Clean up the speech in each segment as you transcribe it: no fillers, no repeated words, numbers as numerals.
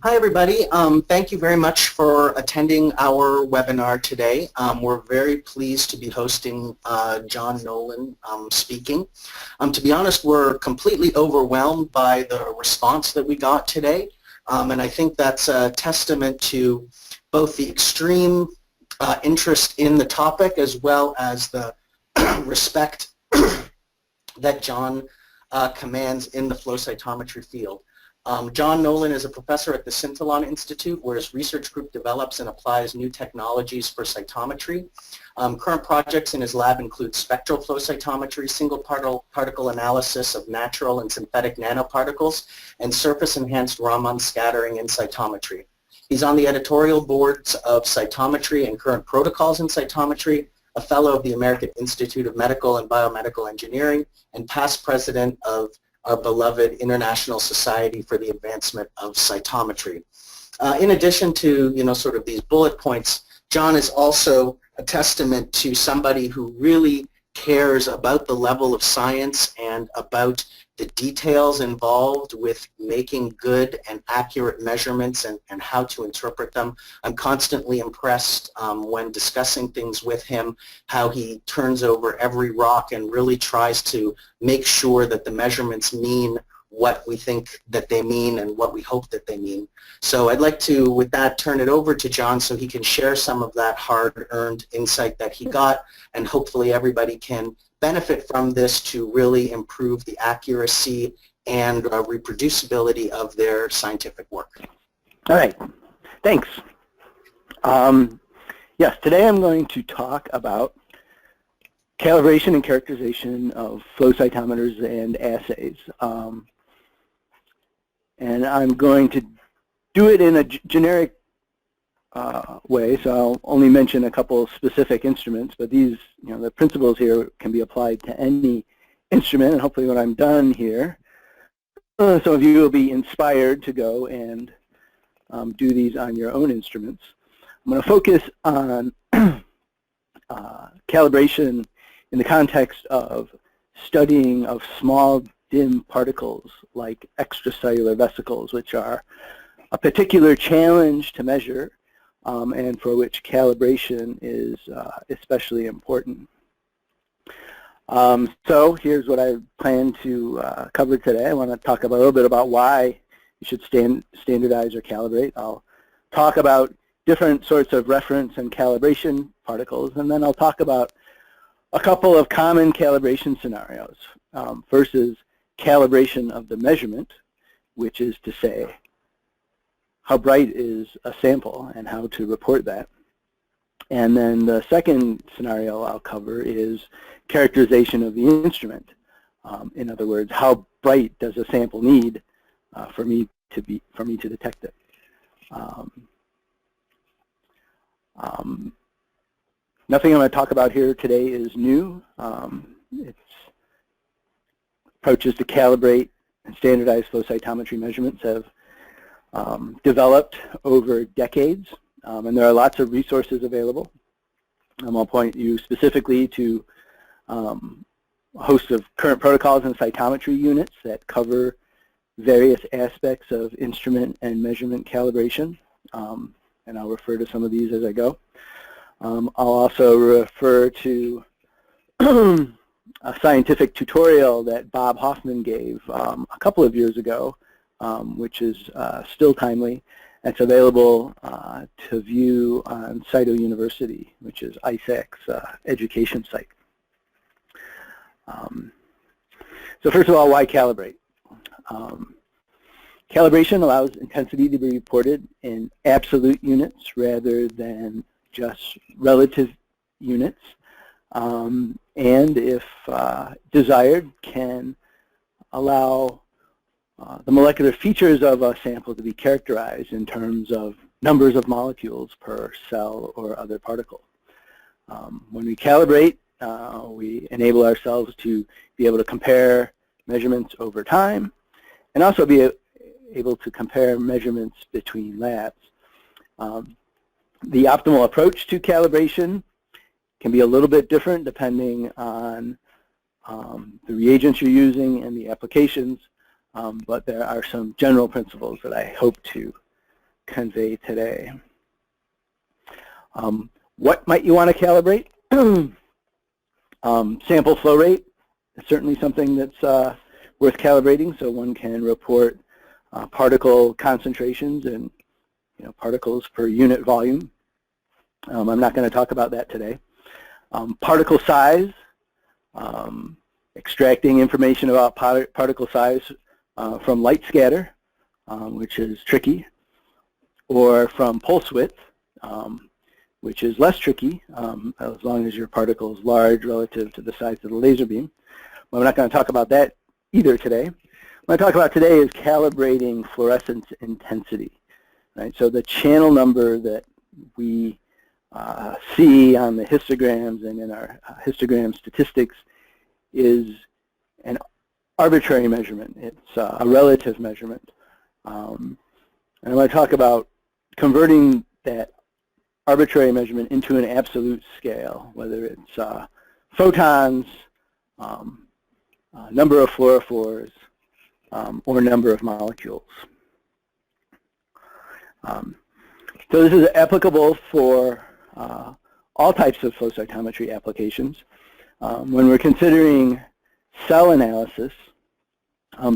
Hi, everybody. Thank you very much for attending our webinar today. We're very pleased to be hosting John Nolan speaking. To be honest, we're completely overwhelmed by the response that we got today, and I think that's a testament to both the extreme interest in the topic as well as the respect that John commands in the flow cytometry field. John Nolan is a professor at the Scintillon Institute, where his research group develops and applies new technologies for cytometry. Current projects in his lab include spectral flow cytometry, single particle analysis of natural and synthetic nanoparticles, and surface-enhanced Raman scattering in cytometry. He's on the editorial boards of Cytometry and Current Protocols in Cytometry, a fellow of the American Institute of Medical and Biomedical Engineering, and past president of our beloved International Society for the Advancement of Cytometry. In addition to, sort of these bullet points, John is also a testament to somebody who really cares about the level of science and about the details involved with making good and accurate measurements and how to interpret them. I'm constantly impressed when discussing things with him, how he turns over every rock and really tries to make sure that the measurements mean what we think that they mean and what we hope that they mean. So I'd like to, with that, turn it over to John so he can share some of that hard-earned insight that he got, and hopefully everybody can benefit from this to really improve the accuracy and reproducibility of their scientific work. All right, thanks. Yes, today I'm going to talk about calibration and characterization of flow cytometers and assays. And I'm going to do it in a generic way, so I'll only mention a couple specific instruments, but these, the principles here can be applied to any instrument, and hopefully when I'm done here, some of you will be inspired to go and do these on your own instruments. I'm going to focus on calibration in the context of studying of small dim particles like extracellular vesicles, which are a particular challenge to measure and for which calibration is especially important. So here's what I plan to cover today. I want to talk a little bit about why you should standardize or calibrate. I'll talk about different sorts of reference and calibration particles, and then I'll talk about a couple of common calibration scenarios. First is calibration of the measurement, which is to say how bright is a sample and how to report that. And then the second scenario I'll cover is characterization of the instrument. In other words, how bright does a sample need for me to detect it? Nothing I'm going to talk about here today is new. It's approaches to calibrate and standardize flow cytometry measurements have developed over decades, and there are lots of resources available. I'll point you specifically to a host of current protocols and cytometry units that cover various aspects of instrument and measurement calibration, and I'll refer to some of these as I go. I'll also refer to a scientific tutorial that Bob Hoffman gave a couple of years ago, which is still timely. It's available to view on Cyto University, which is ISAC's education site. So first of all, why calibrate? Calibration allows intensity to be reported in absolute units rather than just relative units, and if desired, can allow the molecular features of a sample to be characterized in terms of numbers of molecules per cell or other particle. When we calibrate, we enable ourselves to be able to compare measurements over time and also be able to compare measurements between labs. The optimal approach to calibration can be a little bit different depending on the reagents you're using and the applications, but there are some general principles that I hope to convey today. What might you want to calibrate? Sample flow rate is certainly something that's worth calibrating, so one can report particle concentrations and particles per unit volume. I'm not going to talk about that today. Particle size, extracting information about particle size from light scatter, which is tricky, or from pulse width, which is less tricky, as long as your particle is large relative to the size of the laser beam. But I'm not going to talk about that either today. What I talk about today is calibrating fluorescence intensity. Right? So the channel number that we see on the histograms and in our histogram statistics is an arbitrary measurement. It's a relative measurement. And I want to talk about converting that arbitrary measurement into an absolute scale, whether it's photons, number of fluorophores, or number of molecules. So this is applicable for all types of flow cytometry applications. When we're considering cell analysis,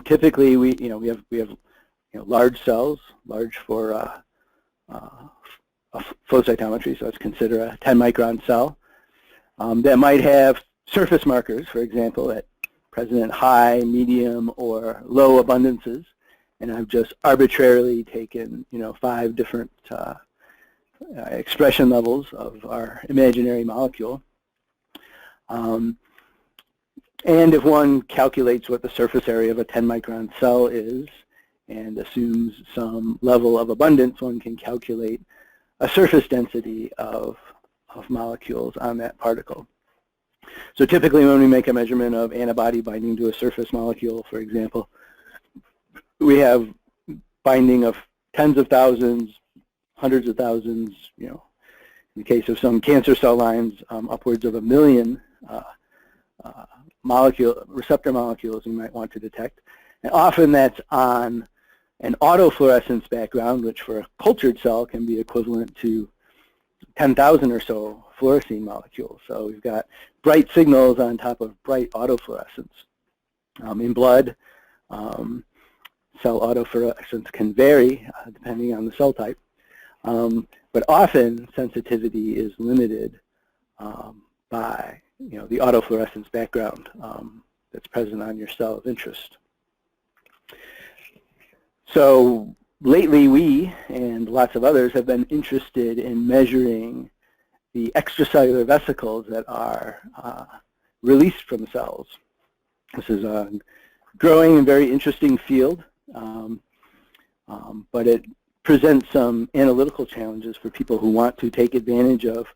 typically we have large cells, large for flow cytometry, so let's consider a 10 micron cell that might have surface markers, for example, at present at high, medium, or low abundances. And I've just arbitrarily taken, 5 different expression levels of our imaginary molecule. And if one calculates what the surface area of a 10 micron cell is and assumes some level of abundance, one can calculate a surface density of molecules on that particle. So typically when we make a measurement of antibody binding to a surface molecule, for example, we have binding of tens of thousands, hundreds of thousands, in the case of some cancer cell lines, upwards of 1 million receptor molecules you might want to detect. And often that's on an autofluorescence background, which for a cultured cell can be equivalent to 10,000 or so fluorescein molecules. So we've got bright signals on top of bright autofluorescence. In blood, cell autofluorescence can vary depending on the cell type, but often sensitivity is limited by the autofluorescence background that's present on your cell of interest. So lately we and lots of others have been interested in measuring the extracellular vesicles that are released from cells. This is a growing and very interesting field, but it presents some analytical challenges for people who want to take advantage of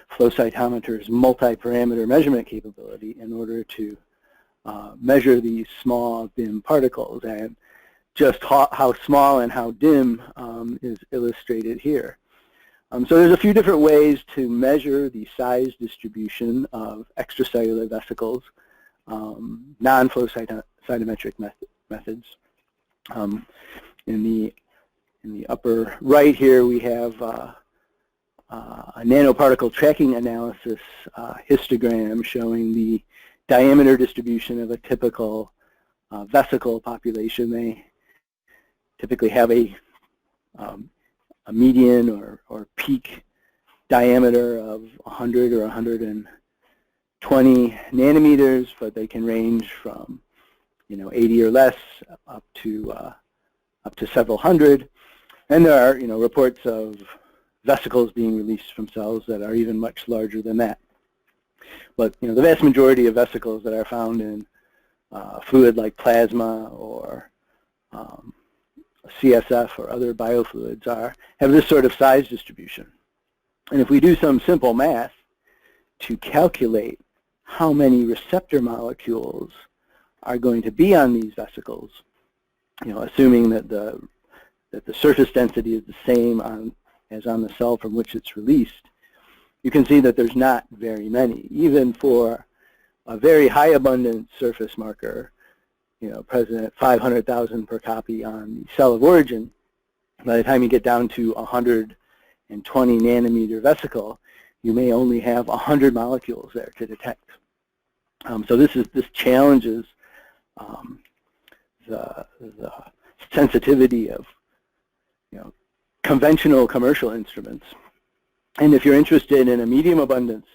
flow cytometers' multi-parameter measurement capability in order to measure these small, dim particles. And just how small and how dim is illustrated here. So there's a few different ways to measure the size distribution of extracellular vesicles, non-flow cytometric methods. In the upper right here, we have a nanoparticle tracking analysis histogram showing the diameter distribution of a typical vesicle population. They typically have a median or peak diameter of 100 or 120 nanometers, but they can range from 80 or less up to several hundred. And there are reports of vesicles being released from cells that are even much larger than that. But the vast majority of vesicles that are found in fluid like plasma or CSF or other biofluids have this sort of size distribution. And if we do some simple math to calculate how many receptor molecules are going to be on these vesicles, assuming that the surface density is the same as on the cell from which it's released, you can see that there's not very many. Even for a very high abundant surface marker, present at 500,000 per copy on the cell of origin, By the time you get down to 120 nanometer vesicle, you may only have 100 molecules there to detect. So this challenges the sensitivity of conventional commercial instruments. And if you're interested in a medium abundance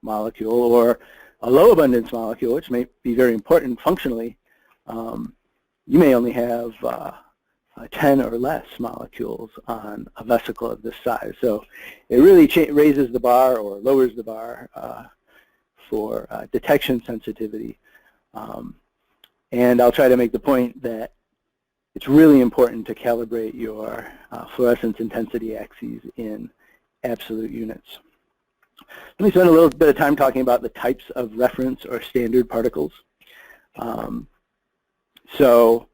molecule or a low abundance molecule, which may be very important functionally, you may only have 10 or less molecules on a vesicle of this size. So it really raises the bar or lowers the bar for detection sensitivity. And I'll try to make the point that it's really important to calibrate your fluorescence intensity axes in absolute units. Let me spend a little bit of time talking about the types of reference or standard particles. So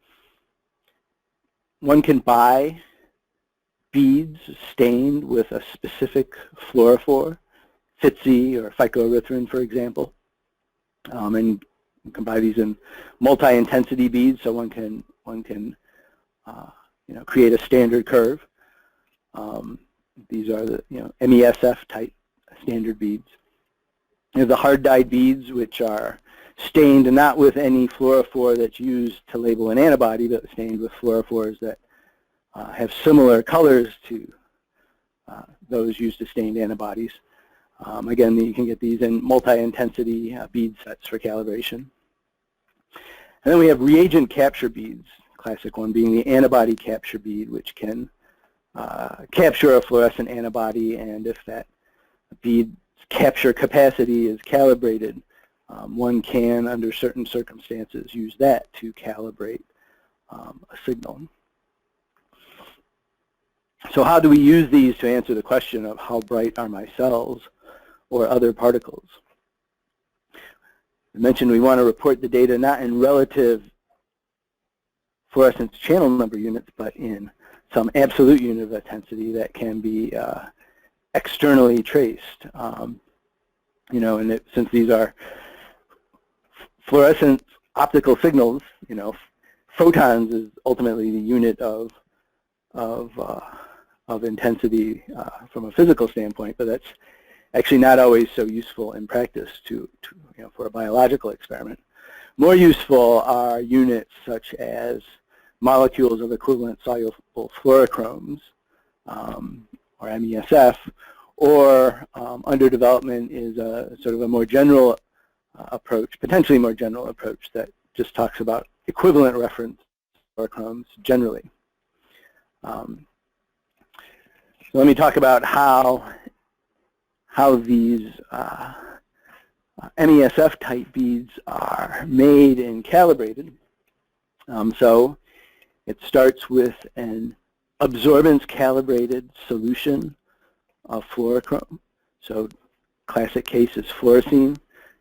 one can buy beads stained with a specific fluorophore, FITC or phycoerythrin, for example. And you can buy these in multi-intensity beads, so one can create a standard curve. These are the MESF type standard beads. You have the hard dyed beads, which are stained not with any fluorophore that's used to label an antibody, but stained with fluorophores that have similar colors to those used to stain antibodies. Again, you can get these in multi-intensity bead sets for calibration. And then we have reagent capture beads, classic one being the antibody capture bead, which can capture a fluorescent antibody, and if that bead's capture capacity is calibrated, one can, under certain circumstances, use that to calibrate a signal. So how do we use these to answer the question of how bright are my cells or other particles? I mentioned we want to report the data not in relative fluorescence channel number units, but in some absolute unit of intensity that can be externally traced. And since these are fluorescent optical signals, photons is ultimately the unit of intensity from a physical standpoint, but that's actually not always so useful in practice for a biological experiment. More useful are units such as molecules of equivalent soluble fluorochromes, or MESF, or under development is a sort of a more general approach, potentially more general approach that just talks about equivalent reference fluorochromes generally. So let me talk about how these MESF type beads are made and calibrated. So it starts with an absorbance calibrated solution of fluorochrome. So classic case is fluorescein.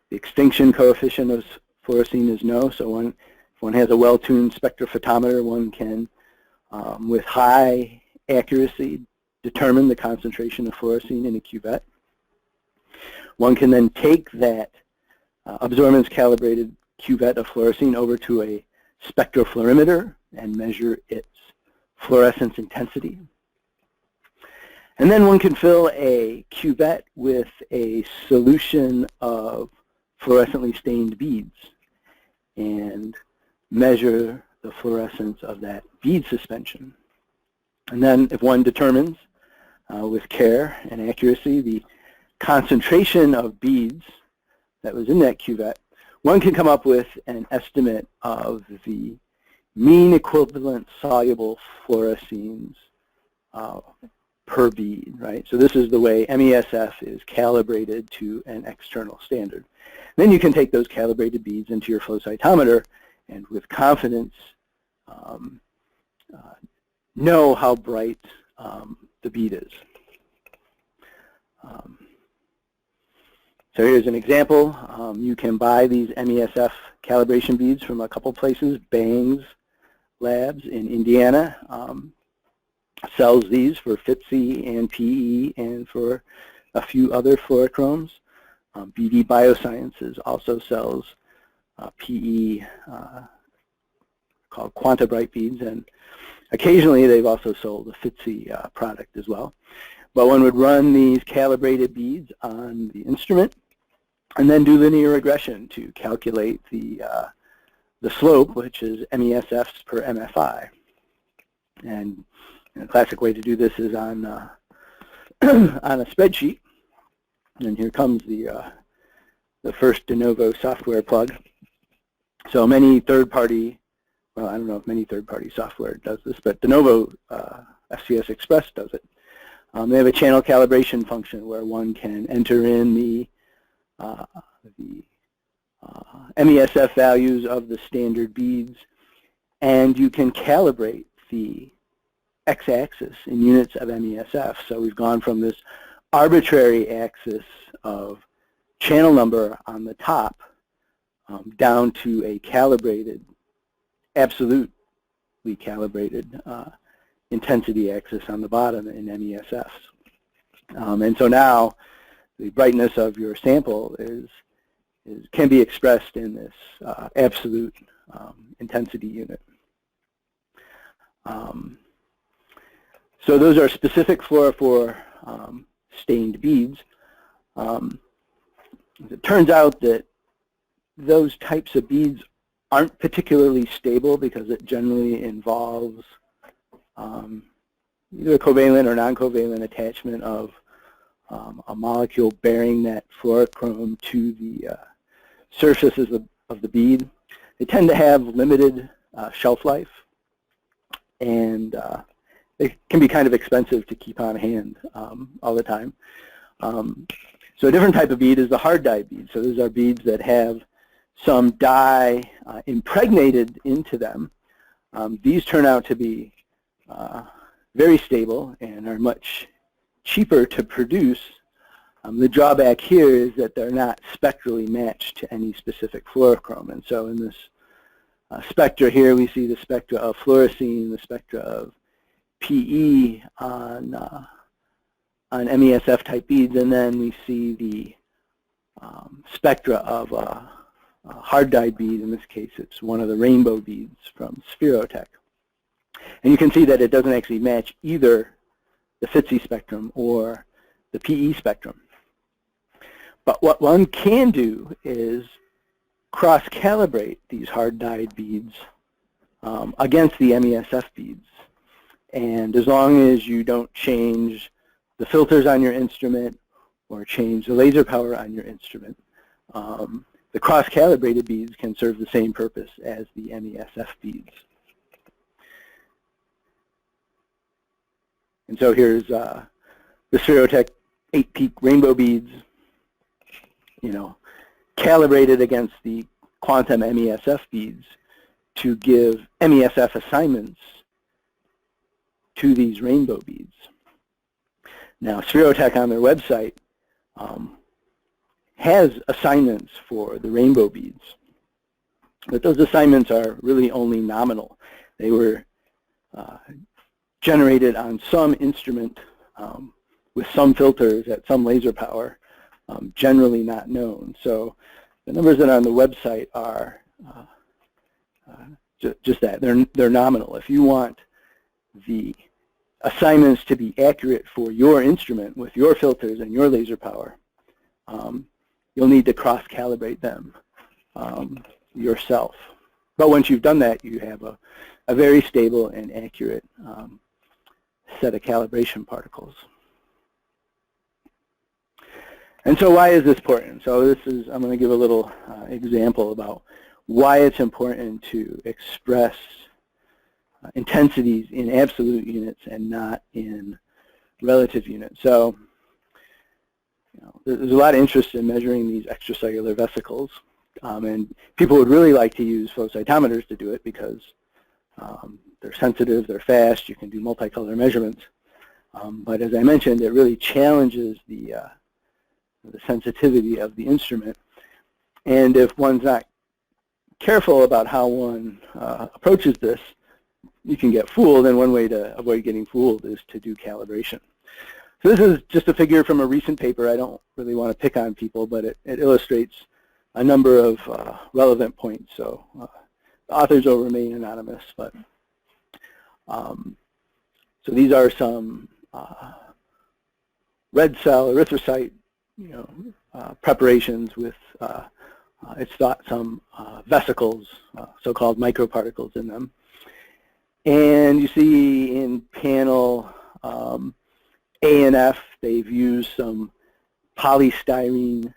The extinction coefficient of fluorescein is no, so if one has a well-tuned spectrophotometer, one can, with high accuracy, determine the concentration of fluorescein in a cuvette. One can then take that absorbance calibrated cuvette of fluorescein over to a spectrofluorimeter and measure its fluorescence intensity. And then one can fill a cuvette with a solution of fluorescently stained beads and measure the fluorescence of that bead suspension. And then if one determines with care and accuracy the concentration of beads that was in that cuvette, one can come up with an estimate of the mean equivalent soluble fluoresceins per bead, right? So this is the way MESF is calibrated to an external standard. Then you can take those calibrated beads into your flow cytometer and with confidence know how bright the bead is. So here's an example. You can buy these MESF calibration beads from a couple places. Bangs Labs in Indiana sells these for FITC and PE and for a few other fluorochromes. BD Biosciences also sells PE called Quantibright beads, and Occasionally, they've also sold a FACSCalibur product as well. But one would run these calibrated beads on the instrument and then do linear regression to calculate the slope, which is MESFs per MFI. And a classic way to do this is on on a spreadsheet. And here comes the first de novo software plug. So many third-party, well, I don't know if many third-party software does this, but de novo FCS Express does it. They have a channel calibration function where one can enter in the MESF values of the standard beads, and you can calibrate the x-axis in units of MESF. So we've gone from this arbitrary axis of channel number on the top down to a calibrated, absolutely calibrated intensity axis on the bottom in MESFs. And so now the brightness of your sample can be expressed in this absolute intensity unit. So those are specific fluorophore stained beads. It turns out that those types of beads aren't particularly stable because it generally involves either a covalent or non-covalent attachment of a molecule bearing that fluorochrome to the surfaces of the bead. They tend to have limited shelf life, and they can be kind of expensive to keep on hand all the time. So a different type of bead is the hard dye bead. So those are beads that have some dye impregnated into them. These turn out to be very stable and are much cheaper to produce. The drawback here is that they're not spectrally matched to any specific fluorochrome. And so in this spectra here, we see the spectra of fluorescein, the spectra of PE on MESF type beads, and then we see the spectra of a hard dye bead. In this case, it's one of the rainbow beads from Spherotech. And you can see that it doesn't actually match either the FACSCalibur spectrum or the PE spectrum. But what one can do is cross-calibrate these hard-dyed beads against the MESF beads. And as long as you don't change the filters on your instrument or change the laser power on your instrument, the cross-calibrated beads can serve the same purpose as the MESF beads. And so here's the Spherotech 8-peak rainbow beads, calibrated against the quantum MESF beads to give MESF assignments to these rainbow beads. Now, Spherotech on their website has assignments for the rainbow beads, but those assignments are really only nominal. They were generated on some instrument with some filters at some laser power, generally not known. So the numbers that are on the website are just that. They're nominal. If you want the assignments to be accurate for your instrument with your filters and your laser power, you'll need to cross-calibrate them yourself. But once you've done that, you have a very stable and accurate set of calibration particles. And so why is this important? So I'm going to give a little example about why it's important to express intensities in absolute units and not in relative units. So there's a lot of interest in measuring these extracellular vesicles, and people would really like to use flow cytometers to do it because they're sensitive, they're fast, you can do multicolor measurements. But as I mentioned, it really challenges the sensitivity of the instrument. And if one's not careful about how one approaches this, you can get fooled, and one way to avoid getting fooled is to do calibration. So this is just a figure from a recent paper. I don't really want to pick on people, but it illustrates a number of relevant points. So the authors will remain anonymous, but So these are some red cell erythrocyte, preparations with, it's thought, some vesicles, so-called microparticles in them. And you see in panel A and F, they've used some polystyrene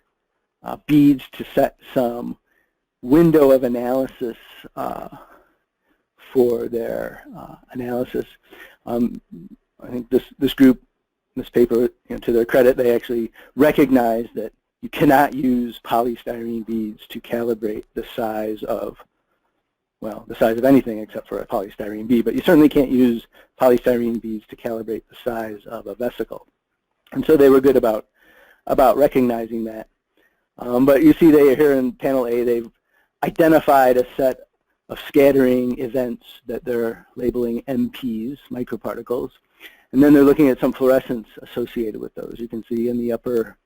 beads to set some window of analysis for their analysis. I think this group, this paper, to their credit, they actually recognize that you cannot use polystyrene beads to calibrate the size of, well, the size of anything except for a polystyrene bead, but you certainly can't use polystyrene beads to calibrate the size of a vesicle. And so they were good about recognizing that. But you see they here in panel A, they've identified a set of scattering events that they're labeling MPs, microparticles, and then they're looking at some fluorescence associated with those. You can see in the upper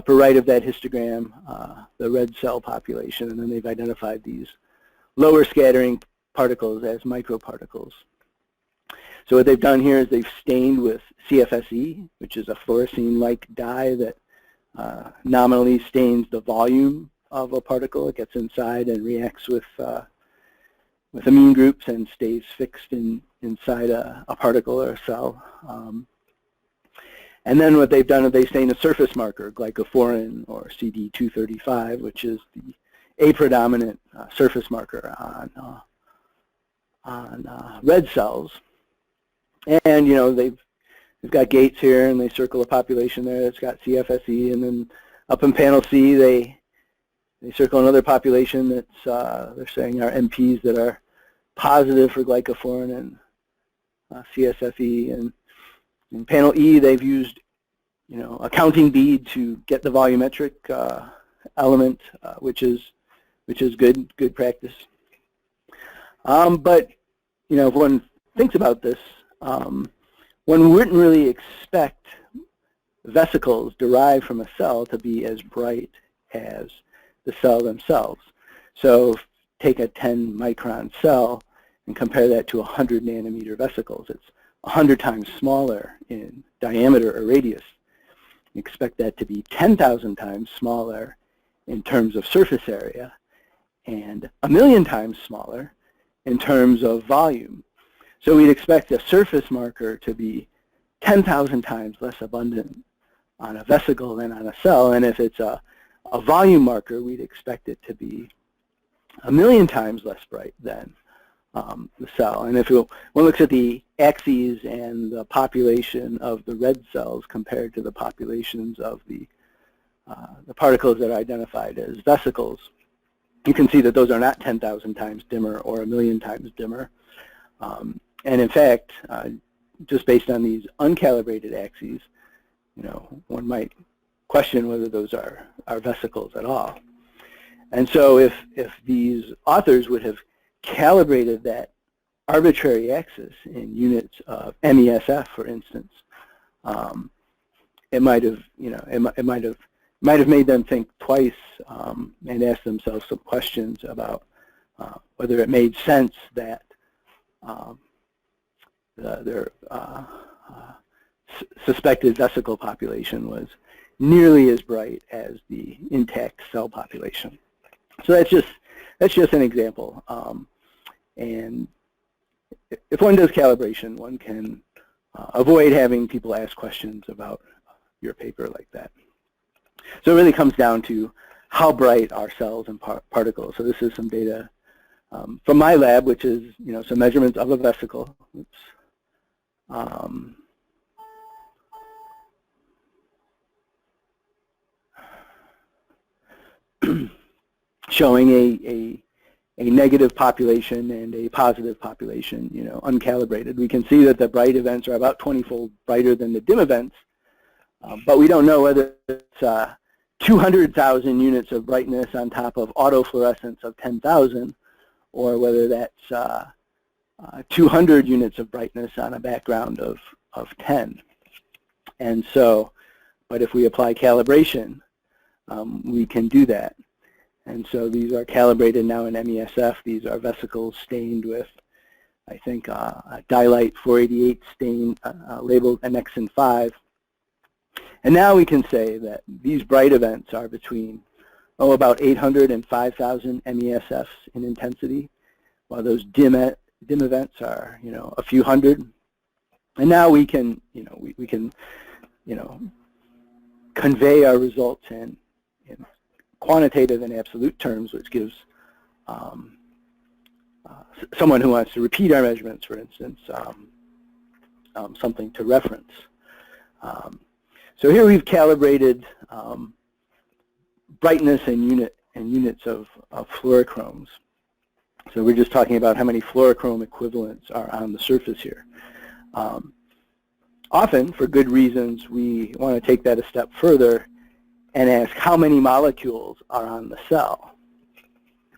right of that histogram the red cell population, and then they've identified these lower scattering particles as microparticles. So what they've done here is they've stained with CFSE, which is a fluorescein-like dye that nominally stains the volume of a particle. It gets inside and reacts with amine groups and stays fixed inside a particle or a cell. And then what they've done is they stain a surface marker, glycophorin or CD235, which is a predominant surface marker on red cells. And they've got gates here, and they circle a population there that's got CFSE, and then up in panel C they circle another population that's they're saying are MPs that are positive for glycophorin and CSFE. And in panel E they've used a counting bead to get the volumetric element, which is good practice. But if one thinks about this, one wouldn't really expect vesicles derived from a cell to be as bright as the cell themselves. So take a 10 micron cell and compare that to 100 nanometer vesicles. It's 100 times smaller in diameter or radius. You expect that to be 10,000 times smaller in terms of surface area and 1,000,000 times smaller in terms of volume. So we'd expect a surface marker to be 10,000 times less abundant on a vesicle than on a cell, and if it's a volume marker, we'd expect it to be 1,000,000 times less bright than the cell. And if one looks at the axes and the population of the red cells compared to the populations of the particles that are identified as vesicles, you can see that those are not 10,000 times dimmer or 1,000,000 times dimmer. And in fact, just based on these uncalibrated axes, one might question whether those are vesicles at all. And so if these authors would have calibrated that arbitrary axis in units of MESF, for instance, it might have made them think twice and ask themselves some questions about whether it made sense that their suspected vesicle population was nearly as bright as the intact cell population. So that's just an example. And if one does calibration, one can avoid having people ask questions about your paper like that. So it really comes down to how bright are cells and particles. So this is some data from my lab, which is some measurements of a vesicle. Oops. Showing a negative population and a positive population, uncalibrated. We can see that the bright events are about 20-fold brighter than the dim events, but we don't know whether it's 200,000 units of brightness on top of autofluorescence of 10,000, or whether that's 200 units of brightness on a background of 10. And so, but if we apply calibration, we can do that. And so these are calibrated now in MESF. These are vesicles stained with I think, a Dylite 488 stain labeled annexin 5. And now we can say that these bright events are between, about 800 and 5,000 MESFs in intensity, while those dim events are, a few hundred. And now we can, we can, convey our results in quantitative and absolute terms, which gives someone who wants to repeat our measurements, for instance, something to reference. So here we've calibrated brightness and units of fluorochromes. So we're just talking about how many fluorochrome equivalents are on the surface here. Often, for good reasons, we want to take that a step further and ask how many molecules are on the cell,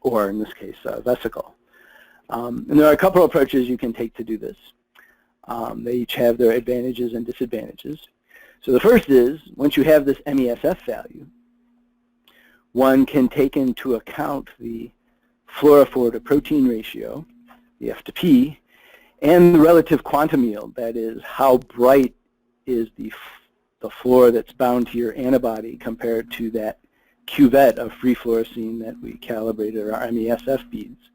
or in this case, a vesicle. And there are a couple of approaches you can take to do this. They each have their advantages and disadvantages. So the first is, once you have this MESF value, one can take into account the fluorophore to protein ratio, the F to P, and the relative quantum yield, that is, how bright is the fluor that's bound to your antibody compared to that cuvette of free fluorescein that we calibrated our MESF beads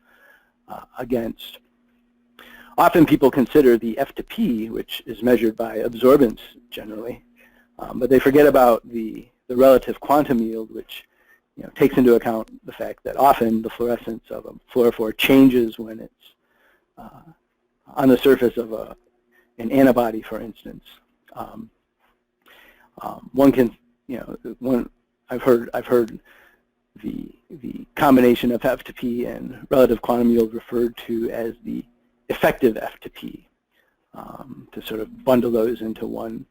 against. Often people consider the F to P, which is measured by absorbance generally, but they forget about the relative quantum yield, which takes into account the fact that often the fluorescence of a fluorophore changes when it's on the surface of an antibody, for instance. One can, I've heard the combination of F to P and relative quantum yield referred to as the effective F to P, to sort of bundle those into one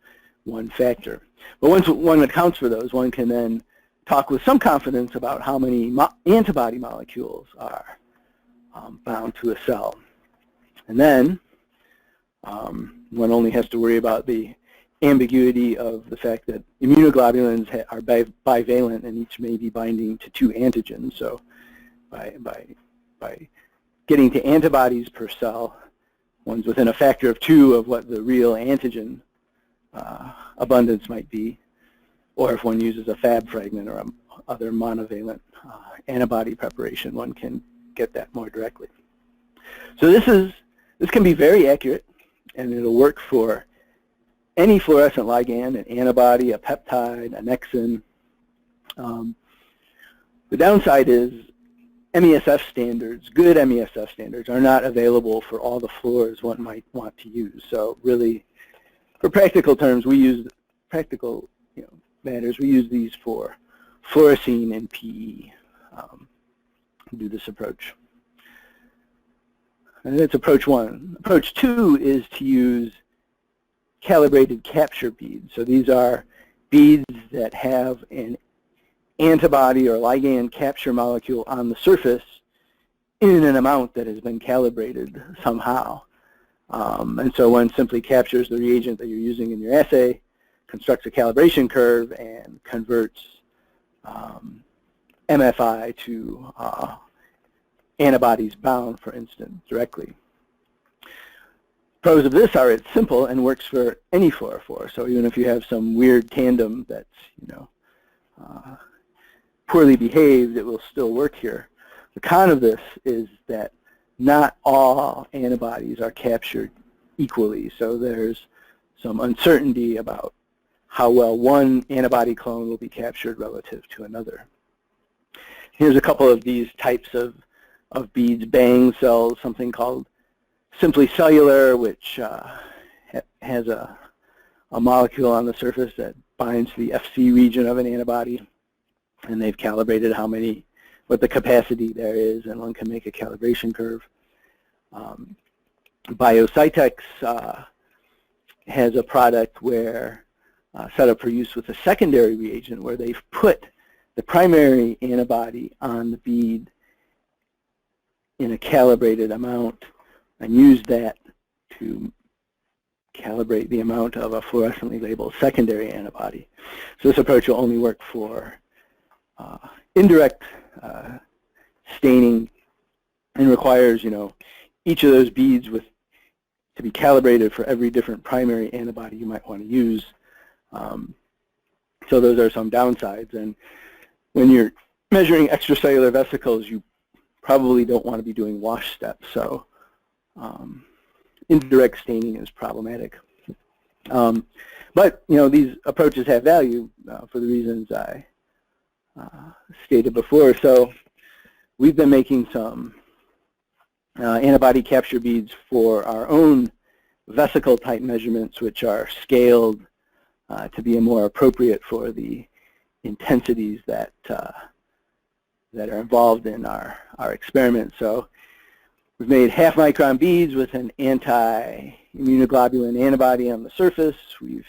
factor. But once one accounts for those, one can then talk with some confidence about how many antibody molecules are bound to a cell. And then one only has to worry about the ambiguity of the fact that immunoglobulins are bivalent and each may be binding to 2 antigens. So by getting to antibodies per cell, one's within a factor of 2 of what the real antigen abundance might be, or if one uses a Fab fragment or other monovalent antibody preparation, one can get that more directly. So this can be very accurate, and it'll work for any fluorescent ligand, an antibody, a peptide, an annexin. The downside is MESF standards, good MESF standards, are not available for all the fluors one might want to use. So really, for practical terms, we use practical matters. We use these for fluorescein and PE. Do this approach. And that's approach 1. Approach 2 is to use calibrated capture beads. So these are beads that have an antibody or ligand capture molecule on the surface in an amount that has been calibrated somehow. And so one simply captures the reagent that you're using in your assay, constructs a calibration curve, and converts MFI to antibodies bound, for instance, directly. Pros of this are it's simple and works for any fluorophore. So even if you have some weird tandem that's poorly behaved, it will still work here. The con of this is that not all antibodies are captured equally. So there's some uncertainty about how well one antibody clone will be captured relative to another. Here's a couple of these types of beads. Bang cells, something called simply cellular, which has a molecule on the surface that binds to the FC region of an antibody, and they've calibrated what the capacity there is, and one can make a calibration curve. Biocytex has a product where set up for use with a secondary reagent where they've put the primary antibody on the bead in a calibrated amount and used that to calibrate the amount of a fluorescently labeled secondary antibody. So this approach will only work for indirect staining and requires, each of those beads with to be calibrated for every different primary antibody you might want to use. So those are some downsides. And when you're measuring extracellular vesicles, you probably don't want to be doing wash steps. So indirect staining is problematic. But these approaches have value for the reasons I stated before. So we've been making some antibody capture beads for our own vesicle type measurements, which are scaled to be more appropriate for the intensities that that are involved in our experiment. So we've made half-micron beads with an anti-immunoglobulin antibody on the surface. We've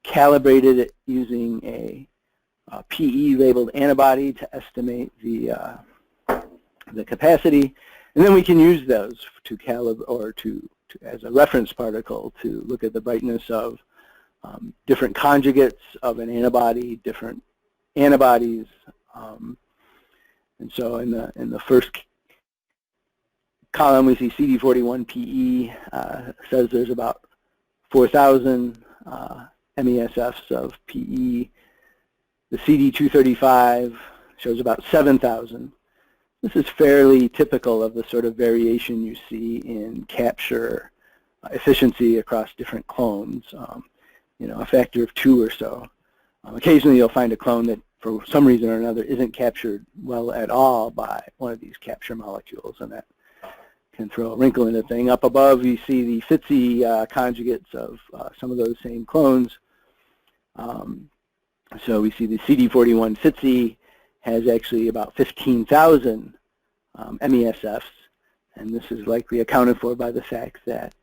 calibrated it using a PE-labeled antibody to estimate the capacity, and then we can use those to calibrate or to as a reference particle to look at the brightness of different conjugates of an antibody, different antibodies, and so in the first column we see CD41 PE says there's about 4,000 MESFs of PE. The CD235 shows about 7,000. This is fairly typical of the sort of variation you see in capture efficiency across different clones, a factor of 2 or so. Occasionally you'll find a clone that for some reason or another isn't captured well at all by one of these capture molecules, and that can throw a wrinkle in the thing. Up above you see the FTSE conjugates of some of those same clones. So we see the CD41 FTSE has actually about 15,000 MESFs, and this is likely accounted for by the fact that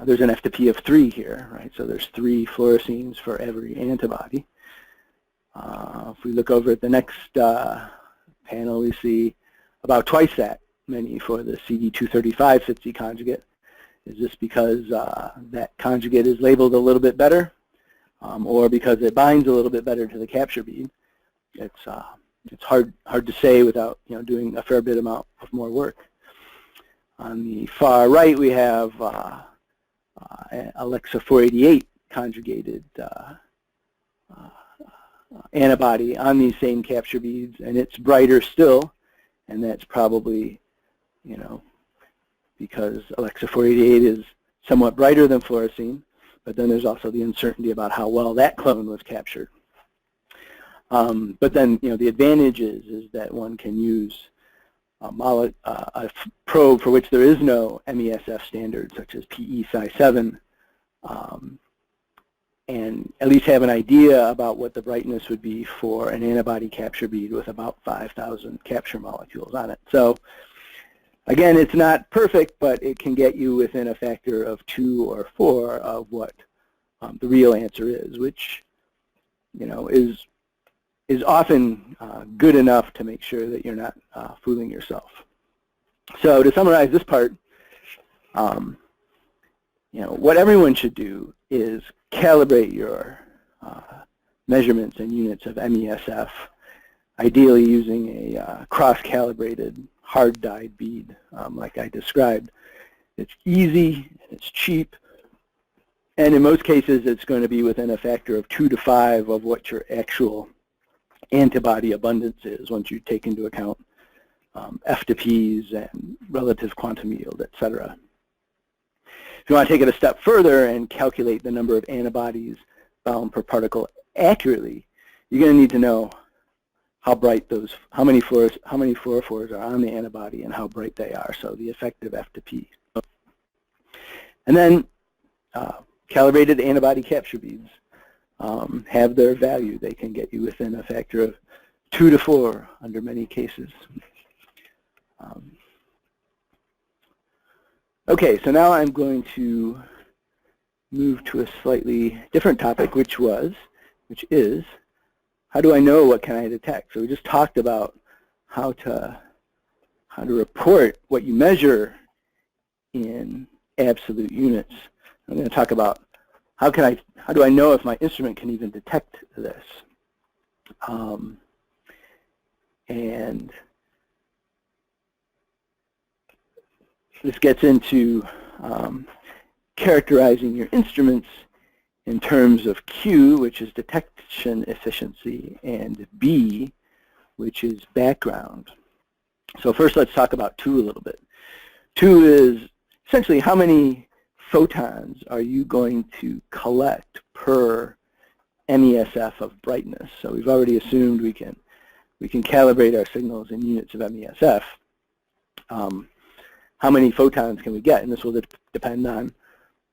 there's an F to P of 3 here, right? So there's 3 fluoresceins for every antibody. If we look over at the next panel, we see about twice that many for the CD235 FTSE conjugate. Is this because that conjugate is labeled a little bit better, or because it binds a little bit better to the capture bead? It's hard to say without doing a fair bit amount of more work. On the far right, we have Alexa 488 conjugated antibody on these same capture beads, and it's brighter still, and that's probably because Alexa 488 is somewhat brighter than fluorescein, but then there's also the uncertainty about how well that clone was captured. But then the advantage is that one can use a probe for which there is no MESF standard, such as PE Psi 7, and at least have an idea about what the brightness would be for an antibody capture bead with about 5,000 capture molecules on it. So again, it's not perfect, but it can get you within a factor of 2 or 4 of what the real answer is, which is often good enough to make sure that you're not fooling yourself. So to summarize this part, what everyone should do is calibrate your measurements and units of MESF, ideally using a cross-calibrated hard-dyed bead like I described. It's easy, it's cheap, and in most cases it's going to be within a factor of 2 to 5 of what your actual antibody abundance is once you take into account F to Ps and relative quantum yield, etc. If you want to take it a step further and calculate the number of antibodies bound per particle accurately, you're going to need to know how bright how many fluorophores are on the antibody and how bright they are, so the effective F to P. And then calibrated antibody capture beads have their value. They can get you within a factor of 2 to 4 under many cases. Okay, so now I'm going to move to a slightly different topic, which is, how do I know what can I detect? So we just talked about how to report what you measure in absolute units. I'm going to talk about how do I know if my instrument can even detect this? And this gets into characterizing your instruments in terms of Q, which is detection efficiency, and B, which is background. So first let's talk about 2 a little bit. 2 is essentially how many photons are you going to collect per MESF of brightness. So we've already assumed we can calibrate our signals in units of MESF. How many photons can we get? And this will depend on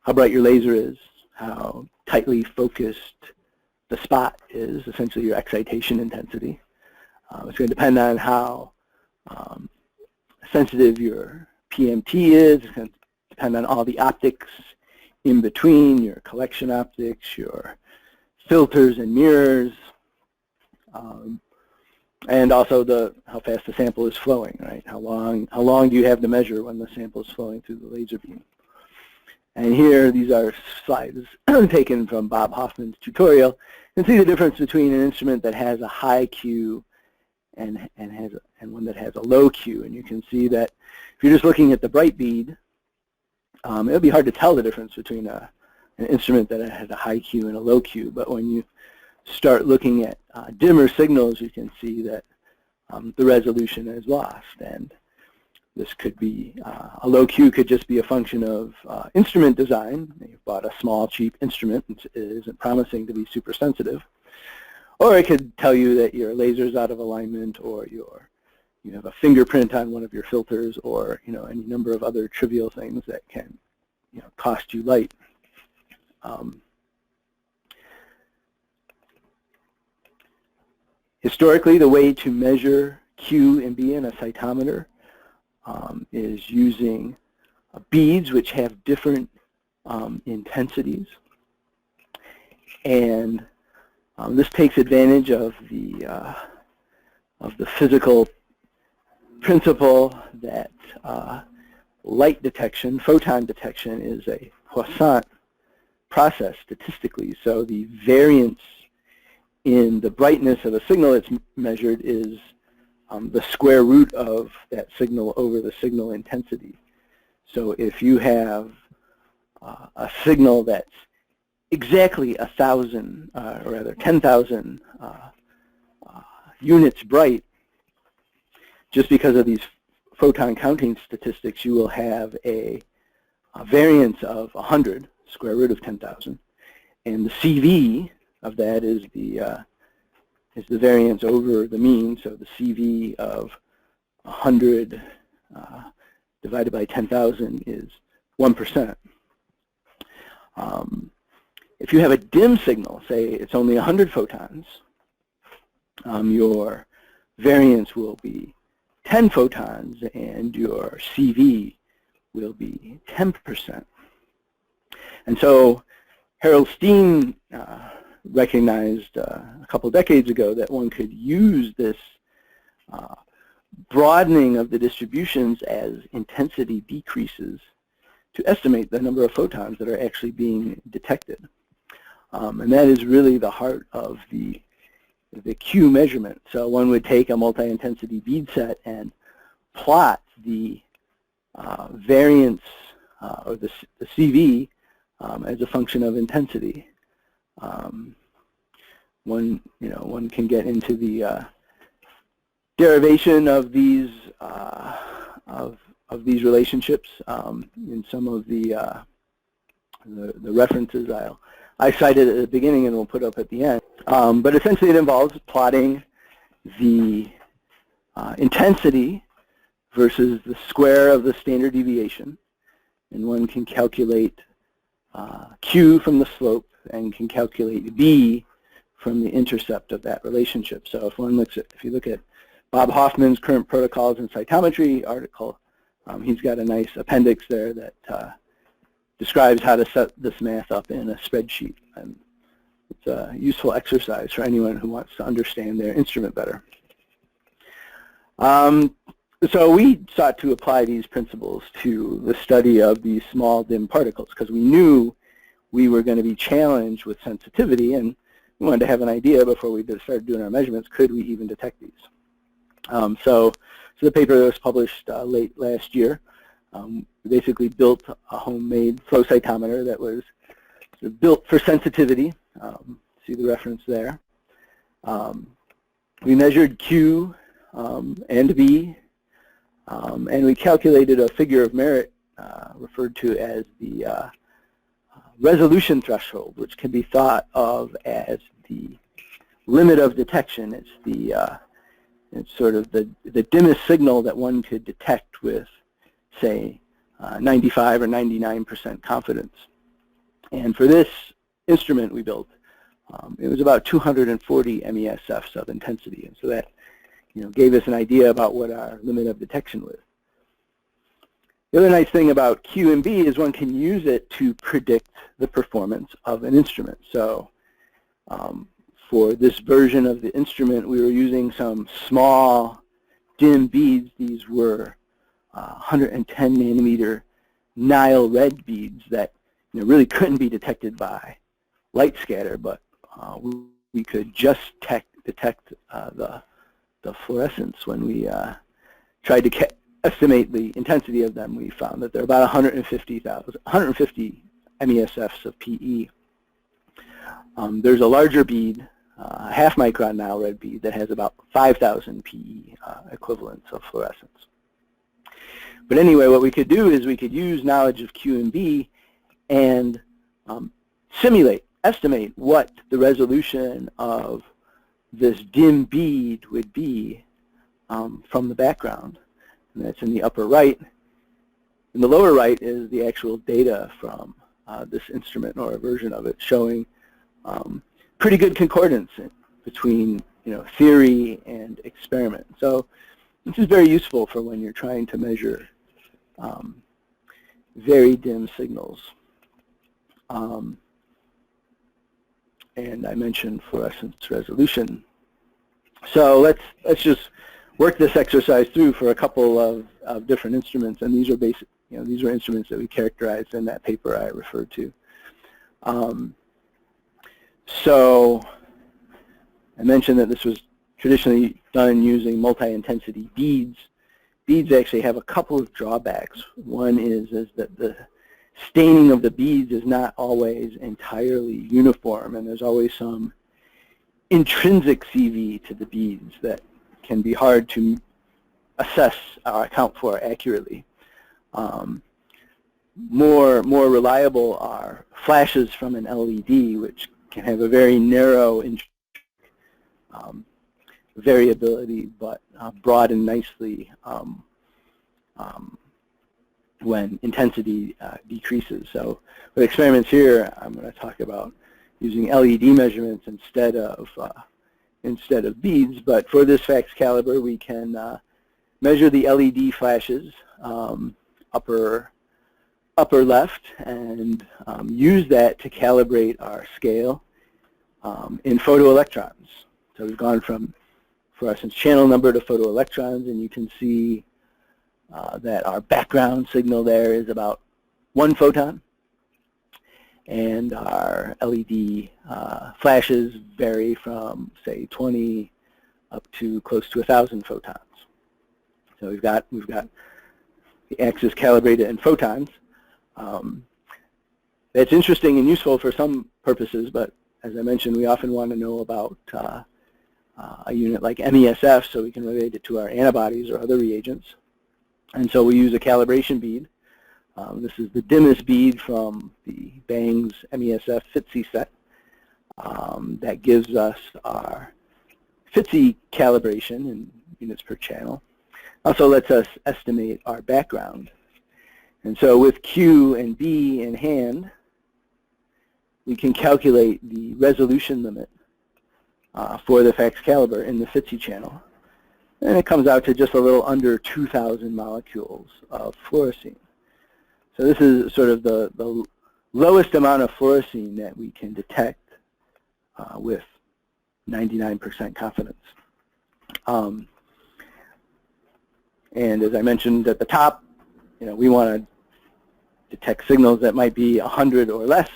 how bright your laser is, how tightly focused the spot is, essentially your excitation intensity. It's going to depend on how sensitive your PMT is. It's going to depend on all the optics in between, your collection optics, your filters and mirrors, and also how fast the sample is flowing, right? How long do you have to measure when the sample is flowing through the laser beam? And here, these are slides taken from Bob Hoffman's tutorial. You can see the difference between an instrument that has a high Q and one that has a low Q. And you can see that if you're just looking at the bright bead, it'll be hard to tell the difference between an instrument that has a high Q and a low Q. But when you start looking at dimmer signals, you can see that the resolution is lost. And this could be, a low Q could just be a function of instrument design. You've bought a small, cheap instrument, it isn't promising to be super sensitive. Or it could tell you that your laser's out of alignment, or you have a fingerprint on one of your filters, or any number of other trivial things that can cost you light. Historically, the way to measure Q and B in a cytometer is using beads which have different intensities, and this takes advantage of the physical principle that light detection, photon detection, is a Poisson process statistically. So the variance in the brightness of a signal that's measured is the square root of that signal over the signal intensity. So if you have a signal that's exactly 1,000, or rather 10,000 units bright, just because of these photon counting statistics, you will have a variance of 100, square root of 10,000, and the CV of that is the variance over the mean. So the CV of 100 divided by 10,000 is 1%. If you have a dim signal, say it's only 100 photons, your variance will be 10 photons and your CV will be 10%. And so Harold Steen recognized a couple decades ago that one could use this broadening of the distributions as intensity decreases to estimate the number of photons that are actually being detected. And that is really the heart of the Q measurement. So one would take a multi-intensity bead set and plot the variance, or the CV, as a function of intensity. One can get into the derivation of these relationships in some of the references I cited at the beginning and we'll put up at the end. But essentially it involves plotting the intensity versus the square of the standard deviation, and one can calculate Q from the slope and can calculate B from the intercept of that relationship. So if you look at Bob Hoffman's Current Protocols in Cytometry article, he's got a nice appendix there that describes how to set this math up in a spreadsheet. And it's a useful exercise for anyone who wants to understand their instrument better. So we sought to apply these principles to the study of these small dim particles because we knew we were going to be challenged with sensitivity, and we wanted to have an idea before we started doing our measurements, could we even detect these? So the paper that was published late last year, We basically built a homemade flow cytometer that was sort of built for sensitivity. See the reference there. We measured Q and B, and we calculated a figure of merit referred to as the resolution threshold, which can be thought of as the limit of detection. It's the it's sort of the dimmest signal that one could detect with, say, 95 or 99% confidence. And for this instrument we built, it was about 240 MESFs of intensity, and so that gave us an idea about what our limit of detection was. The other nice thing about Q and B is one can use it to predict the performance of an instrument. So for this version of the instrument, we were using some small dim beads. These were 110 nanometer Nile red beads that really couldn't be detected by light scatter, but we could just detect the fluorescence. When we tried to estimate the intensity of them, we found that they're about 150 MESFs of PE. There's a larger bead, a half micron Nile red bead, that has about 5,000 PE equivalents of fluorescence. But anyway, what we could do is we could use knowledge of Q and B and estimate what the resolution of this dim bead would be from the background. And that's in the upper right. In the lower right is the actual data from this instrument, or a version of it, showing pretty good concordance between theory and experiment. So this is very useful for when you're trying to measure very dim signals. And I mentioned fluorescence resolution. So let's just work this exercise through for a couple of different instruments, and these are basic. These are instruments that we characterized in that paper I referred to. So I mentioned that this was traditionally done using multi-intensity beads. Beads actually have a couple of drawbacks. One is that the staining of the beads is not always entirely uniform, and there's always some intrinsic CV to the beads that can be hard to assess or account for accurately. More reliable are flashes from an LED, which can have a very narrow variability, but broaden nicely when intensity decreases. So with experiments here, I'm going to talk about using LED measurements instead of beads. But for this FACSCalibur, we can measure the LED flashes upper left, and use that to calibrate our scale in photoelectrons. So we've gone from fluorescence channel number to photoelectrons, and you can see that our background signal there is about 1 photon, and our LED flashes vary from, say, 20 up to close to 1,000 photons. So we've got the axis calibrated in photons. That's interesting and useful for some purposes, but as I mentioned, we often want to know about a unit like MESF, so we can relate it to our antibodies or other reagents. And so we use a calibration bead. This is the dimmest bead from the Bangs MESF FITC set. That gives us our FITC calibration in units per channel. Also lets us estimate our background. And so with Q and B in hand, we can calculate the resolution limit for the FACSCalibur in the FITC channel. And it comes out to just a little under 2,000 molecules of fluorescein. So this is sort of the lowest amount of fluorescein that we can detect with 99% confidence. And as I mentioned at the top, we want to detect signals that might be 100 or less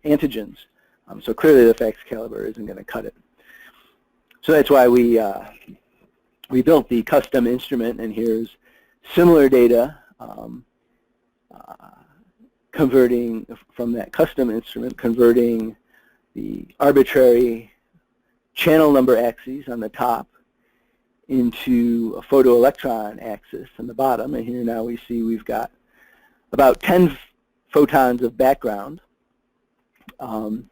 antigens. So clearly the FACSCalibur isn't going to cut it. So that's why we built the custom instrument, and here's similar data, converting from that custom instrument, converting the arbitrary channel number axes on the top into a photoelectron axis on the bottom. And here now we see we've got about 10 photons of background. And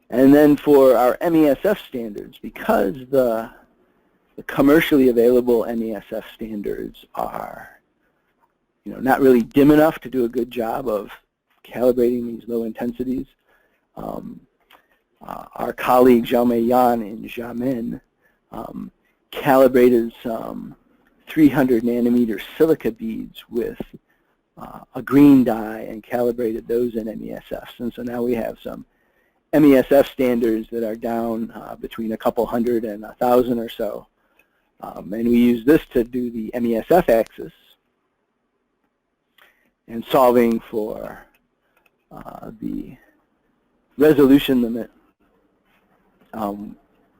then for our MESF standards, because the commercially available MESF standards are not really dim enough to do a good job of calibrating these low intensities, our colleague Xiaomei Yan in Xiamen calibrated some 300 nanometer silica beads with a green dye and calibrated those in MESFs. And so now we have some MESF standards that are down between a couple hundred and 1,000 or so. And we use this to do the MESF axis and solving for the resolution limit.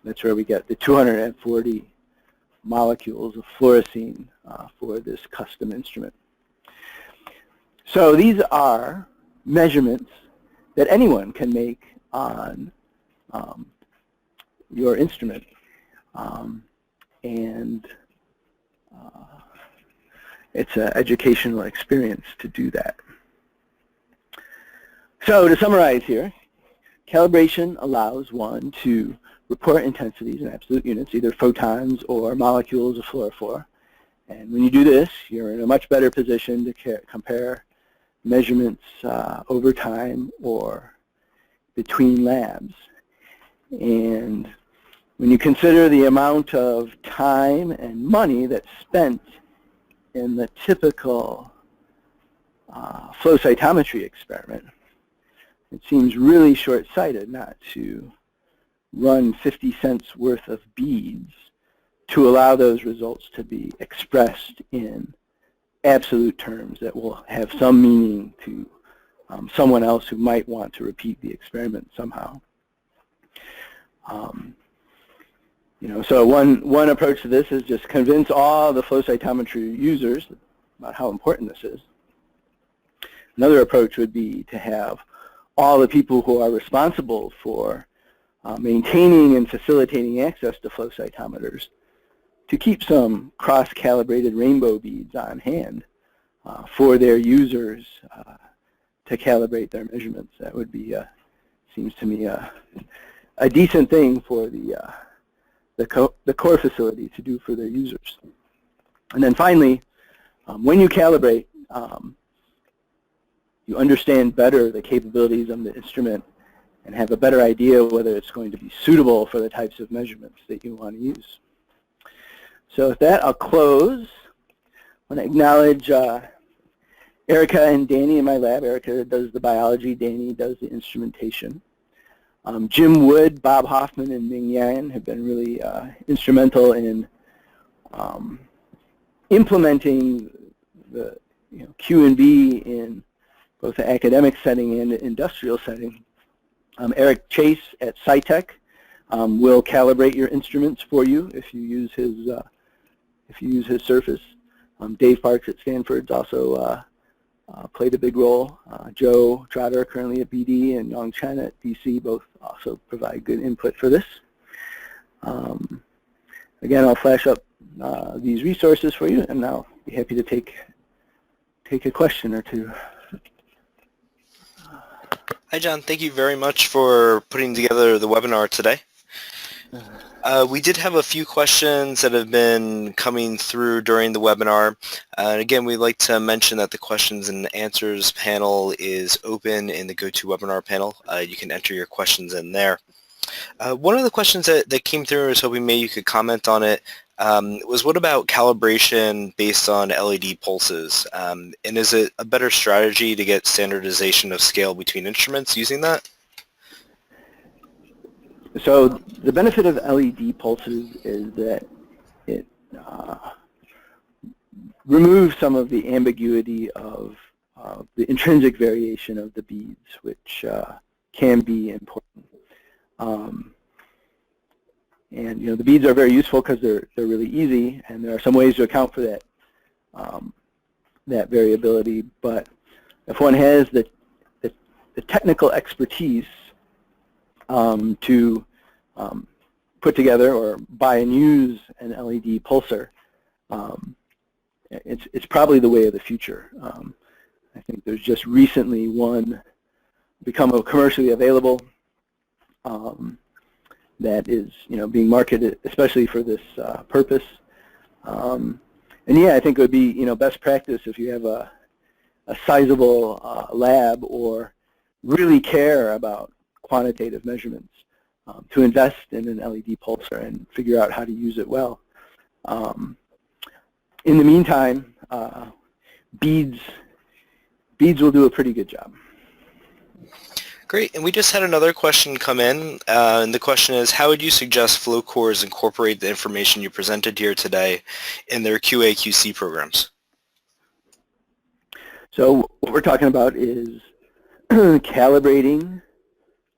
That's where we get the 240 molecules of fluorescein for this custom instrument. So these are measurements that anyone can make on your instrument. And it's an educational experience to do that. So to summarize here, calibration allows one to report intensities in absolute units, either photons or molecules of fluorophore. And when you do this, you're in a much better position to compare measurements over time or between labs. And when you consider the amount of time and money that's spent in the typical flow cytometry experiment, it seems really short-sighted not to run 50 cents worth of beads to allow those results to be expressed in absolute terms that will have some meaning to someone else who might want to repeat the experiment somehow. So one approach to this is just convince all the flow cytometry users about how important this is. Another approach would be to have all the people who are responsible for maintaining and facilitating access to flow cytometers to keep some cross-calibrated rainbow beads on hand for their users to calibrate their measurements. That would be, seems to me, a decent thing for the core facility to do for their users. And then finally, when you calibrate, you understand better the capabilities of the instrument and have a better idea whether it's going to be suitable for the types of measurements that you want to use. So with that, I'll close. I want to acknowledge Erica and Danny in my lab. Erica does the biology, Danny does the instrumentation. Jim Wood, Bob Hoffman, and Ming Yan have been really instrumental in implementing the Q&B in both the academic setting and the industrial setting. Eric Chase at Cytec will calibrate your instruments for you if you use his surface. Dave Parks at Stanford's also played a big role. Joe Trotter, currently at BD, and Yong Chen at DC both also provide good input for this. Again, I'll flash up these resources for you, and I'll be happy to take a question or two. Hi, John. Thank you very much for putting together the webinar today. We did have a few questions that have been coming through during the webinar. And again, we'd like to mention that the questions and answers panel is open in the GoToWebinar panel. You can enter your questions in there. One of the questions that came through, I was hoping maybe you could comment on it, was what about calibration based on LED pulses? And is it a better strategy to get standardization of scale between instruments using that? So the benefit of LED pulses is that it removes some of the ambiguity of the intrinsic variation of the beads, which can be important. And the beads are very useful because they're really easy, and there are some ways to account for that that variability. But if one has the technical expertise to put together or buy and use an LED pulsar, it's probably the way of the future. I think there's just recently one become commercially available that is, being marketed especially for this purpose. And yeah, I think it would be, best practice if you have a sizable lab or really care about quantitative measurements to invest in an LED pulsar and figure out how to use it well. In the meantime, beads will do a pretty good job. Great, and we just had another question come in, and the question is, how would you suggest flow cores incorporate the information you presented here today in their QA/QC programs? So what we're talking about is calibrating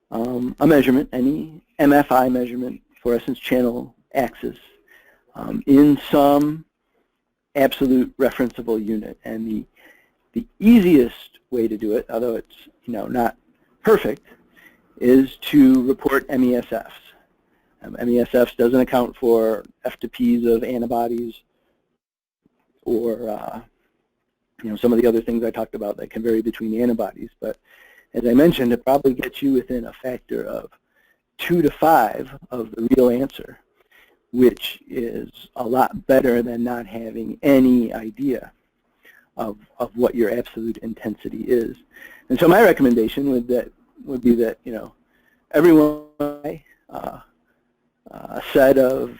a measurement, any MFI measurement, fluorescence channel axis, in some absolute referenceable unit. And the easiest way to do it, although it's not perfect, is to report MESFs. MESFs doesn't account for F to Ps of antibodies or some of the other things I talked about that can vary between antibodies. But as I mentioned, it probably gets you within a factor of 2 to 5 of the real answer, which is a lot better than not having any idea of what your absolute intensity is. And so my recommendation would be that everyone a set of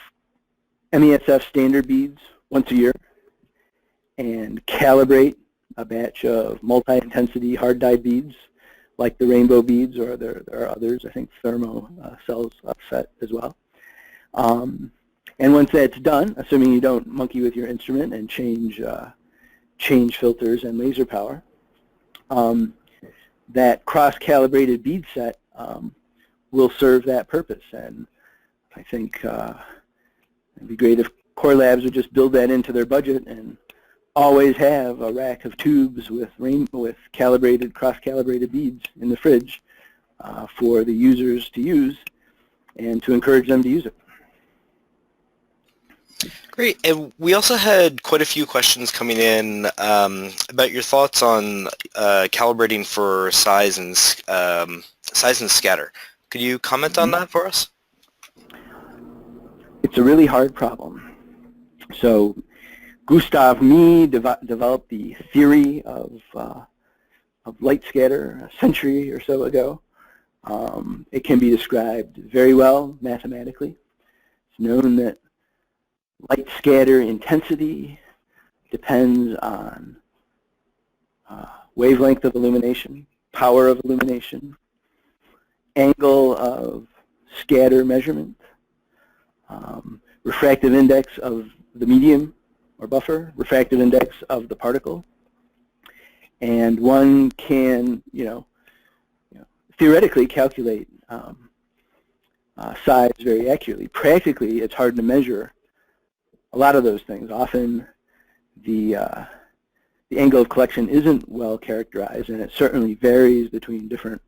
MESF standard beads once a year and calibrate a batch of multi-intensity hard dye beads like the rainbow beads, or there are others. I think Thermo sells a set as well. And once that's done, assuming you don't monkey with your instrument and change filters and laser power, that cross-calibrated bead set will serve that purpose. And I think it'd be great if core labs would just build that into their budget and always have a rack of tubes with calibrated, cross-calibrated beads in the fridge for the users to use and to encourage them to use it. Great, and we also had quite a few questions coming in about your thoughts on calibrating for size and scatter. Could you comment on that for us? It's a really hard problem. So Gustav Mee developed the theory of light scatter a century or so ago. It can be described very well mathematically. It's known that light scatter intensity depends on wavelength of illumination, power of illumination, angle of scatter measurement, refractive index of the medium or buffer, refractive index of the particle. And one can, theoretically calculate size very accurately. Practically, it's hard to measure a lot of those things. Often the angle of collection isn't well characterized, and it certainly varies between different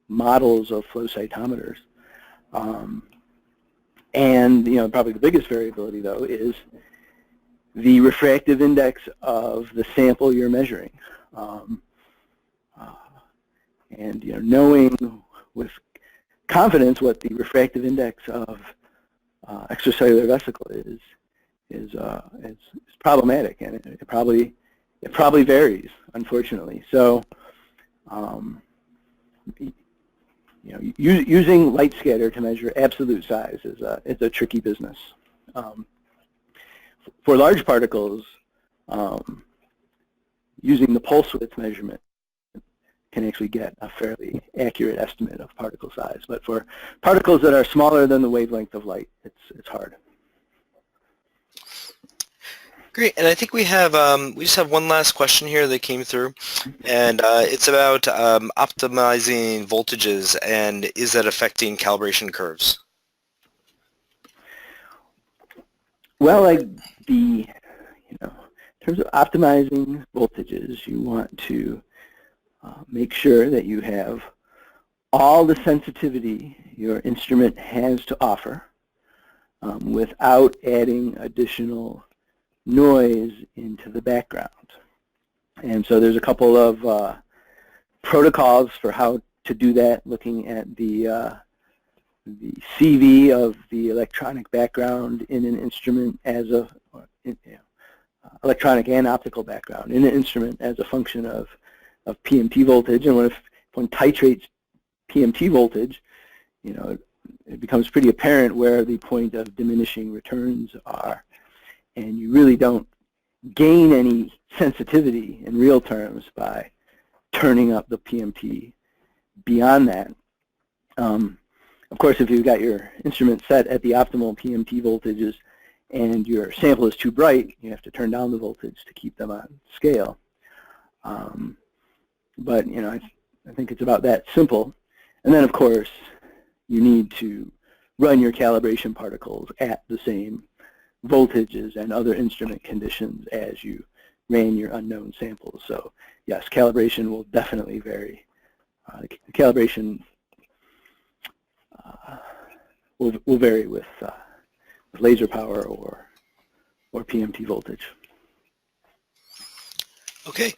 models of flow cytometers. And probably the biggest variability, though, is the refractive index of the sample you're measuring. And knowing with confidence what the refractive index of extracellular vesicle is problematic, and it probably varies, unfortunately. So using light scatter to measure absolute size is a tricky business. For large particles, using the pulse width measurement can actually get a fairly accurate estimate of particle size. But for particles that are smaller than the wavelength of light, it's hard. Great, and I think we just have one last question here that came through, and it's about optimizing voltages, and is that affecting calibration curves? Well, the In terms of optimizing voltages, you want to make sure that you have all the sensitivity your instrument has to offer without adding additional noise into the background. And so there's a couple of protocols for how to do that, looking at the CV of the electronic background in an instrument as a electronic and optical background in an instrument as a function of PMT voltage. And when one titrates PMT voltage, it becomes pretty apparent where the point of diminishing returns are, and you really don't gain any sensitivity in real terms by turning up the PMT beyond that. Of course, if you've got your instrument set at the optimal PMT voltages and your sample is too bright, you have to turn down the voltage to keep them on scale. But I think it's about that simple. And then, of course, you need to run your calibration particles at the same voltages and other instrument conditions as you ran your unknown samples. So yes, calibration will definitely vary. The calibration will vary with laser power or PMT voltage. Okay.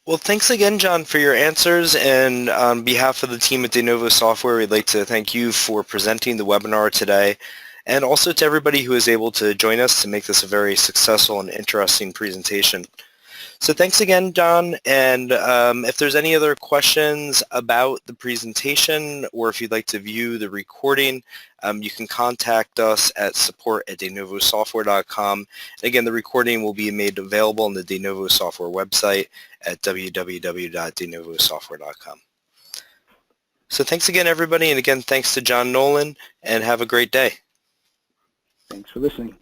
Well, thanks again, John, for your answers. And on behalf of the team at De Novo Software, we'd like to thank you for presenting the webinar today, and also to everybody who was able to join us to make this a very successful and interesting presentation. So thanks again, John, and if there's any other questions about the presentation, or if you'd like to view the recording, you can contact us at support@denovosoftware.com. Again, the recording will be made available on the De Novo Software website at www.denovosoftware.com. So thanks again, everybody, and again, thanks to John Nolan, and have a great day. Thanks for listening.